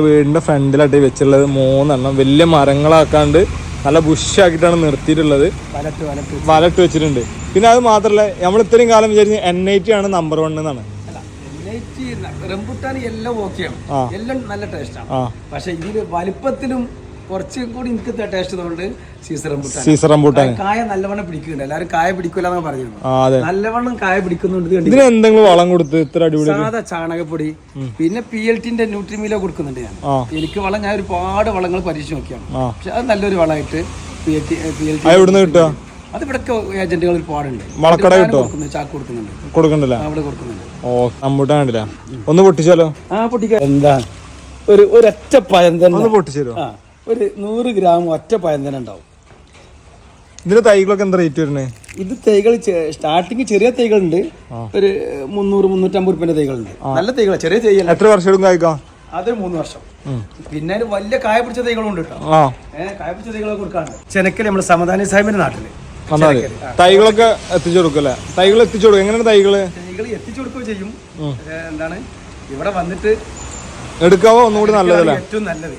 വീടിന്റെ ഫ്രണ്ടിലായിട്ട് വെച്ചുള്ളത് 3 എണ്ണം വലിയ മരങ്ങളാക്കാണ്ട് നല്ല ബുഷാക്കിയിട്ടാണ് നിർത്തിയിട്ടുള്ളത്. വലട്ട് വെച്ചിട്ടുണ്ട്. പിന്നെ അത് മാത്രല്ല നമ്മൾ ഇത്രയും കാലം വിചാരിച്ചു NIT ആണ് നമ്പർ 1 എന്നാണ്. റംബുട്ടാൻ എല്ലാം ഓക്കെയാണ്, എല്ലാം നല്ല ടേസ്റ്റാണ്. പക്ഷെ ഇതില് വലിപ്പത്തിലും കുറച്ചും കൂടി എനിക്ക് ടേസ്റ്റ് തോന്നുന്നുണ്ട് സീസർ റംബുട്ടാൻ. കായ നല്ലവണ്ണം പിടിക്കുന്നുണ്ട്. എല്ലാരും കായ പിടിക്കൂല പറഞ്ഞിരുന്നു. നല്ലവണ്ണം കായ പിടിക്കുന്നുണ്ട്. എന്തെങ്കിലും വളം കൊടുത്ത് ഇത്ര അടിപൊളി സാധാ ചാണകപ്പൊടി പിന്നെ PLTന്റെ ന്യൂട്രിമീലോ കൊടുക്കുന്നുണ്ട് ഞാൻ. എനിക്ക് വളം ഞാൻ ഒരുപാട് വളങ്ങൾ പരീക്ഷിച്ച് നോക്കിയാണ്. പക്ഷെ അത് നല്ലൊരു വളമായിട്ട് PLT കിട്ടുക. അത് ഇവിടെ ഏജന്റുകൾ ഒരുപാടുണ്ട്. ചാക്ക് കൊടുക്കുന്നുണ്ട്. അവിടെ കൊടുക്കുന്നുണ്ട്. റംബുട്ടാൻ കണ്ടില്ല, ഒന്ന് പൊട്ടിച്ചാലോ? പൊട്ടിക്കാം. എന്താ ഒരൊറ്റ പഴം തന്നെ പൊട്ടിച്ചാലോ? ഒരു 100 ഗ്രാം ഒറ്റ പഴം തന്നെ ഉണ്ടാവും. ഇതിന്റെ തൈകളൊക്കെ എന്താ റേറ്റ് വരുന്നത്? ഇത് തൈകൾ സ്റ്റാർട്ടിങ് ചെറിയ തൈകളുണ്ട്, ഒരു 300-350 രൂപന്റെ തൈകളുണ്ട്. നല്ല തൈകൾ, ചെറിയ തൈകൾ. എത്ര വർഷം എടുക്കും കായ്ക്കാം? അത് 3 വർഷം. പിന്നെ വലിയ കായ പിടിച്ച തൈകളും ഉണ്ട് കേട്ടോ. കായ പിടിച്ച തൈകളൊക്കെ കൊടുക്കാറുണ്ട്. ചെനക്കല് നമ്മുടെ സമാധാനി സാഹിബിന്റെ നാട്ടില് തൈകളൊക്കെ എത്തിച്ചു കൊടുക്കല്ലേ? തൈകൾ എത്തിച്ചു കൊടുക്കും. എങ്ങനെയാണ് തൈകൾ എത്തിച്ചു കൊടുക്കുകയും ചെയ്യും. എന്താണ് ഇവിടെ വന്നിട്ട് എടുക്കാവോ? ഒന്നുകൂടി നല്ലതല്ലേ? ഏറ്റവും നല്ലത്